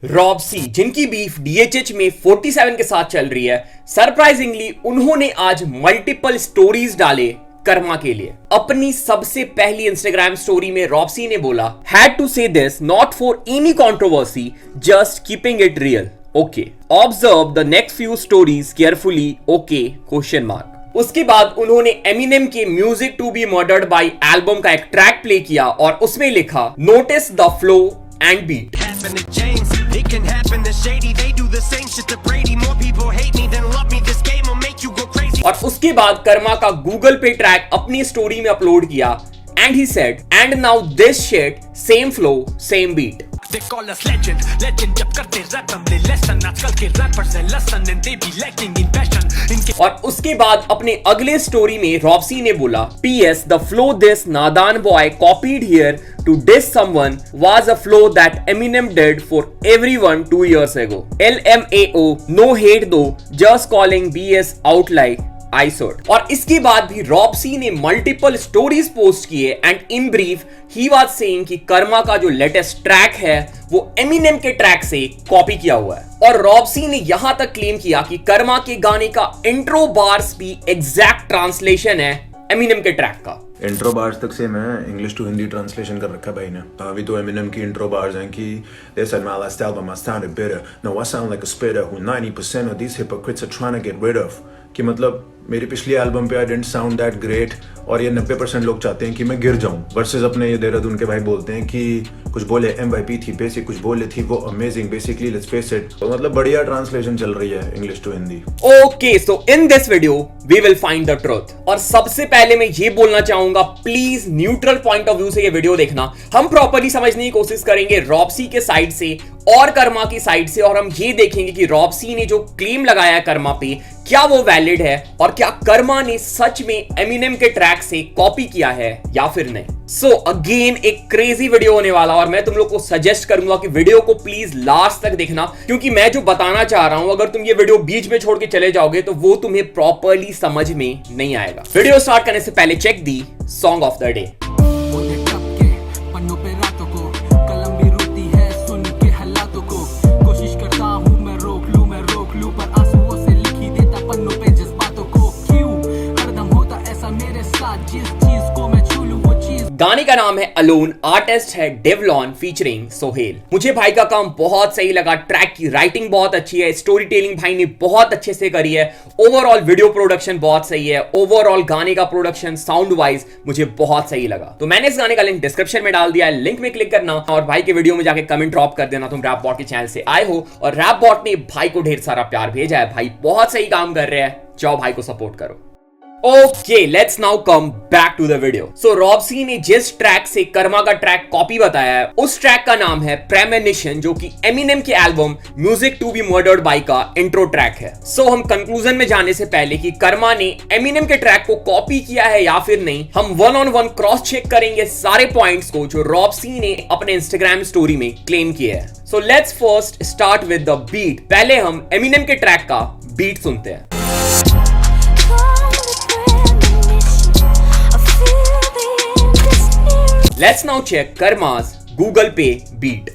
robc जिनकी beef DHH में 47 के साथ चल रही है, सरप्राइजिंगली उन्होंने आज मल्टीपल स्टोरीज डाले कर्मा के लिए। अपनी सबसे पहली इंस्टाग्राम स्टोरी में robc ने बोला, had to say this not for any controversy, just keeping it real. Okay, observe the next few stories carefully. Okay question mark. उसके बाद उन्होंने एमिनेम के music to be murdered by album का एक track play किया और उसमें लिखा, notice the flow and beat. और उसके बाद कर्मा का गूगल पे ट्रैक अपनी स्टोरी में अपलोड किया and he said, and now this shit, same flow same beat. They call us legend जब करते रैप हमने लेसन, आजकल के रैपर्स हैं लसन and they be lacking in passion। और उसके बाद अपने अगले स्टोरी में robc ने बोला, PS the flow this नादान boy copied here to diss someone was a flow that Eminem did for everyone 2 years ago। LMAO no hate though, just calling BS out like I said। और इसके बाद भी robc ने multiple stories post किए and in brief he was saying कि कर्मा का जो latest track है वो एमिनेम के ट्रैक से कॉपी किया हुआ है। और robc ने यहां तक क्लेम किया कि कर्मा के गाने का इंट्रो बार्स भी एग्जैक्ट ट्रांसलेशन है एमिनेम के ट्रैक का। इंट्रो बार्स तक से मैं इंग्लिश टू हिंदी ट्रांसलेशन कर रखा भाई ने। अभी तो एमिनेम की इंट्रो बार्स हैं कि they said my last album I sounded bitter, now I sound like a spitter who 90% of these hypocrites are trying to get rid of। कि मतलब मेरी पिछली एल्बम पे I didn't sound that great और ये 90% लोग चाहते हैं कि मैं गिर जाऊं, वर्सेस अपने ये देहरादून के भाई बोलते हैं कि कुछ बोले MVP थी बेसिक, कुछ बोले थी वो amazing, basically let's face it. तो मतलब बढ़िया ट्रांसलेशन चल रही है English to Hindi. Okay, so in this video we will find the truth. और सबसे पहले मैं ये बोलना चाहूंगा, please neutral point of view से ये वीडियो देखना। हम प्रॉपर्ली समझने की कोशिश करेंगे robc के साइड से और कर्मा की साइड से, और हम ये देखेंगे कि robc ने जो क्लेम लगाया है कर्मा पे, क्या वो वैलिड है और क्या कर्मा ने सच में एमिनेम के ट्रैक से कॉपी किया है या फिर नहीं। सो अगेन एक क्रेजी वीडियो होने वाला, और मैं तुम लोग को सजेस्ट करूंगा कि वीडियो को प्लीज लास्ट तक देखना, क्योंकि मैं जो बताना चाह रहा हूं अगर तुम ये वीडियो बीच में छोड़ के चले जाओगे तो वो तुम्हें प्रॉपर्ली समझ में नहीं आएगा। वीडियो स्टार्ट करने से पहले check the song of the day. गाने का नाम है अलोन, आर्टिस्ट है डेवलॉन फीचरिंग सोहेल। मुझे भाई का काम बहुत सही लगा, ट्रैक की राइटिंग बहुत अच्छी है, स्टोरी टेलिंग भाई ने बहुत अच्छे से करी है, ओवरऑल वीडियो प्रोडक्शन बहुत सही है, ओवरऑल गाने का प्रोडक्शन साउंड वाइज मुझे बहुत सही लगा। तो मैंने इस गाने का लिंक डिस्क्रिप्शन में डाल दिया है, लिंक में क्लिक करना और भाई के वीडियो में जाके कमेंट ड्रॉप कर देना तुम रैप बॉट के चैनल से आए हो। और रैप बॉट ने भाई को ढेर सारा प्यार भेजा है, भाई बहुत सही काम कर रहे हैं, जाओ भाई को सपोर्ट करो। Okay, let's now come back to the video. So robc ने जिस ट्रैक से कर्मा का ट्रैक कॉपी बताया है, उस ट्रैक का नाम है प्रेमोनिशन, जो कि एमिनेम के album music to be murdered by का इंट्रो ट्रैक है। सो हम कंक्लूजन में जाने से पहले कि कर्मा ने एमिनेम के ट्रैक को कॉपी किया है या फिर नहीं, हम 1-on-1 क्रॉस चेक करेंगे सारे पॉइंट्स को जो robc ने अपने इंस्टाग्राम स्टोरी में क्लेम किया है। So let's first start with the beat. पहले हम एमिनेम के ट्रैक का बीट सुनते हैं। Let's now check Karma's Google Pay beat.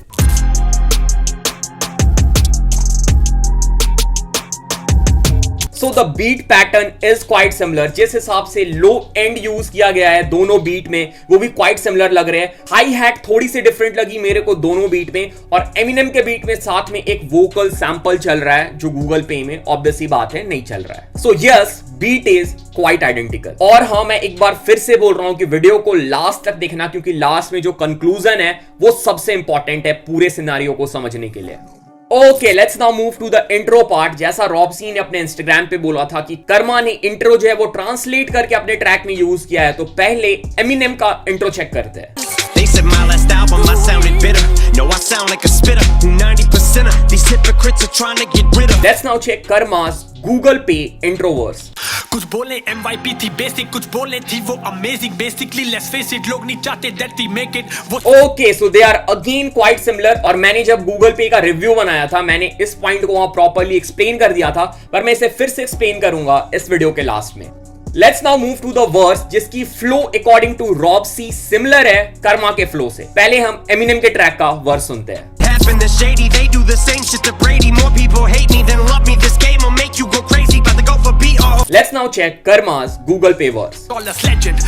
So the beat pattern is quite similar। जिस हिसाब से लो एंड यूज किया गया है दोनों बीट में, वो भी क्वाइट सिमिलर लग रहे हैं। हाई हैट थोड़ी सी डिफरेंट लगी मेरे को दोनों बीट में, और एमिनेम के बीट में साथ में एक वोकल सैंपल चल रहा है जो गूगल पे में ऑब्वियस सी बात है नहीं चल रहा है। So yes, beat is quite identical. और हाँ, मैं एक बार फिर से बोल रहा हूं कि वीडियो को लास्ट तक देखना, क्योंकि लास्ट में जो कंक्लूजन है वो सबसे इंपॉर्टेंट है पूरे सिनेरियो को समझने के लिए। Okay, let's now move to the intro part. जैसा robc ने अपने इंस्टाग्राम पे बोला था कि कर्मा ने इंट्रो जो है वो ट्रांसलेट करके अपने ट्रैक में यूज किया है, तो पहले एमिनेम का इंट्रो चेक करते हैं। They said my last album I sounded bitter, no I sound like a spitter, 90% of these hypocrites are trying to get rid of। Let's now check Karma's Google Pay intro verse। कुछ बोले MVP थी basic, कुछ बोले थी वो amazing, basically let's face it, लोग नहीं चाहते that we make it. Okay, so they are again quite similar. और मैंने जब गूगल पे का रिव्यू बनाया था, मैंने इस पॉइंट को वहां प्रॉपर्ली एक्सप्लेन कर दिया था, पर मैं इसे फिर से एक्सप्लेन करूंगा इस वीडियो के लास्ट में। Let's now move to the verse, जिसकी flow according to robc similar है कर्मा के फ्लो से। पहले हम एमिनेम के ट्रैक का वर्स सुनते हैं। rapping the shady. They do the same shit to Brady. More people hate me than love me. This game will make you go crazy. About to go for beat or Let's now check Karma's Google Pay verse. Call us legend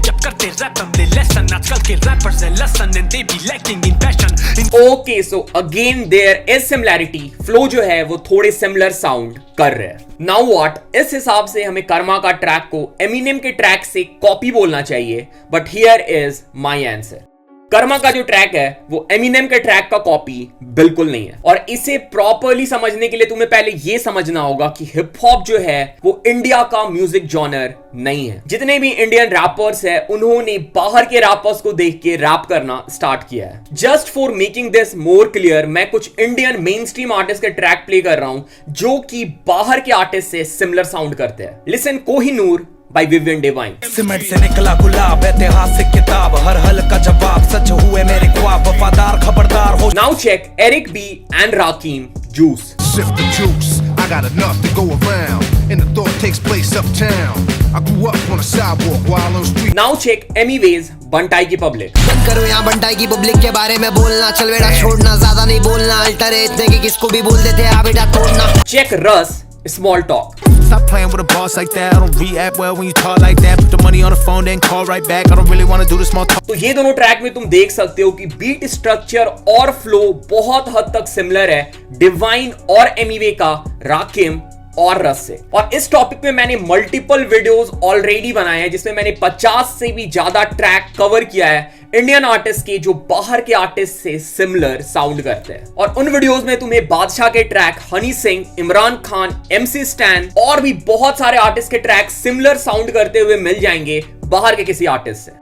जब करते rap हमने lesson आजकल के rappers हैं lesson and they be lacking in passion. Okay, so again there is similarity. Flow जो है वो थोड़े similar sound कर रहे हैं. Now what? इस हिसाब से हमें कर्मा का ट्रैक को एमिनेम के ट्रैक से कॉपी बोलना चाहिए, but here is my answer. Karma का जो ट्रैक है वो एमिनेम के ट्रैक का कॉपी बिल्कुल नहीं है, और इसे प्रॉपर्ली समझने के लिए तुम्हें पहले ये समझना होगा कि हिप हॉप जो है वो इंडिया का म्यूजिक जॉनर नहीं है. जितने भी इंडियन रैपर्स है उन्होंने बाहर के रैपर्स को देख के रैप करना स्टार्ट किया है. Just for making this more clear, मैं कुछ इंडियन मेन स्ट्रीम आर्टिस्ट के ट्रैक प्ले कर रहा हूं जो कि बाहर के आर्टिस्ट से सिमिलर साउंड करते हैं. Listen Kohinoor by Vivian Devine. Cement से निकला गुलाब ऐतिहासिक किताब हर हल का जवाब सच हुए मेरे ख्वाब वफादार खबरदार हो. Now check Eric B and Rakim Juice. Sift the juice, I got enough to go around, and the thought takes place uptown. I grew up on a sidewalk while on street. Now check Emiways बंटाई की public. बंद करो यहाँ बंटाई की public के बारे में बोलना, चल बेटा छोड़ना, ज्यादा नहीं बोलना, अल्टर है इतने कि किसको भी बोल देते आ बेटा तोड़ना. Check Russ Small Talk. Stop playing with a boss like that. I don't react well when you talk like that. Put the money on the phone, then call right back. I don't really want to do the small talk. तो ये दोनों track में तुम देख सकते हो कि beat structure और फ्लो बहुत हद तक सिमिलर है डिवाइन और एमीवे का, राकिम और रस से. और इस टॉपिक में मैंने मल्टीपल वीडियोस ऑलरेडी बनाए हैं जिसमें मैंने 50 से भी ज्यादा ट्रैक कवर किया है इंडियन आर्टिस्ट के जो बाहर के आर्टिस्ट से सिमिलर साउंड करते हैं. और उन वीडियोस में तुम्हें बादशाह के track, Honey Singh, Imran Khan, MC stand और भी बहुत सारे आर्टिस्ट के ट्रैक सिमिलर साउंड करते हुए मिल जाएंगे बाहर के किसी आर्टिस्ट से.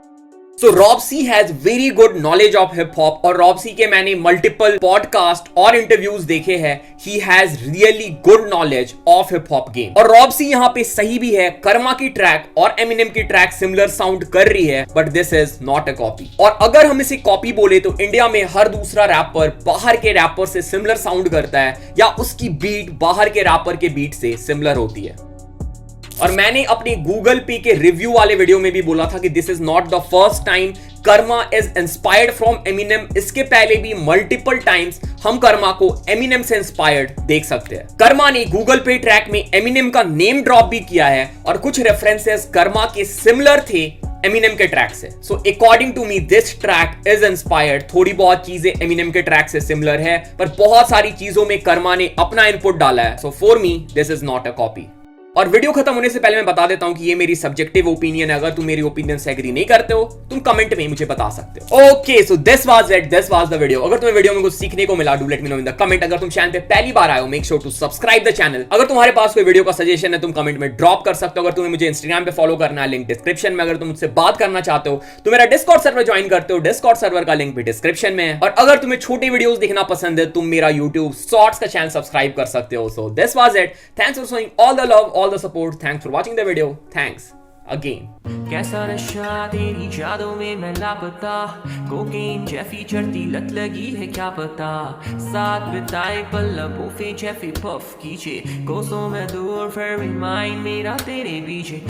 So robc has very good knowledge of hip hop, और robc के मैंने multiple podcast और interviews देखे हैं. He has really good knowledge of hip hop game. और robc यहाँ पे सही भी है, कर्मा की ट्रैक और एमिनेम की ट्रैक सिमिलर साउंड कर रही है, but this is not a copy. और अगर हम इसे कॉपी बोले तो इंडिया में हर दूसरा रैपर बाहर के रैपर से सिमिलर साउंड करता है या उसकी बीट बाहर के रैपर के बीट से सिमिलर होती है. और मैंने अपने गूगल पे के रिव्यू वाले वीडियो में भी बोला था कि this is not the first time Karma is inspired from Eminem. इसके पहले भी मल्टीपल टाइम्स हम कर्मा को एमिनेम से इंस्पायर्ड देख सकते हैं. कर्मा ने गूगल पे ट्रैक में एमिनेम का नेम ड्रॉप भी किया है और कुछ रेफरेंसेस कर्मा के सिमिलर थे एमिनेम के ट्रैक से. So according to me this track is inspired. थोड़ी बहुत चीजें एमिनेम के ट्रैक से सिमिलर है पर बहुत सारी चीजों में कर्मा ने अपना इनपुट डाला है. So for me this is not a copy. और वीडियो खत्म होने से पहले मैं बता देता हूं कि ये मेरी सब्जेक्टिव ओपिनियन है. अगर तुम मेरी ओपिनियन से एग्री नहीं करते हो तुम कमेंट में मुझे बता सकते हो. Okay, so this was the video. अगर तुम्हें वीडियो में कुछ सीखने को मिला, do let me know in the comment. अगर तुम चैनल पे पहली बार आए हो, make sure to subscribe the channel. अगर तुम्हारे पास कोई वीडियो का सजेशन है तुम कमेंट में ड्रॉप कर सकते हो. अगर तुम्हें मुझे इंस्टाग्राम पे फॉलो करना है, लिंक डिस्क्रिप्शन में. अगर तुम मुझसे बात करना चाहते हो तो मेरा डिस्कॉर्ड सर्वर ज्वाइन करते हो, डिस्कॉर्ड सर्वर का लिंक भी डिस्क्रिप्शन में है. और अगर तुम्हें छोटे वीडियोस देखना पसंद है तुम मेरा यूट्यूब शॉर्ट्स का चैनल सब्सक्राइब कर सकते हो. सो this was it. Thanks for showing all the love, all the support. Thanks for watching the video. Thanks again. कैसा नशा तेरी यादों में मैं लापता, कोकेन जैफी चढ़ती लत लगी है क्या पता, साथ बिताए पल लबों पे जैफी पफ कीजिए, कोसों में दूर फिर भी माइंड मेरा तेरे पीछे.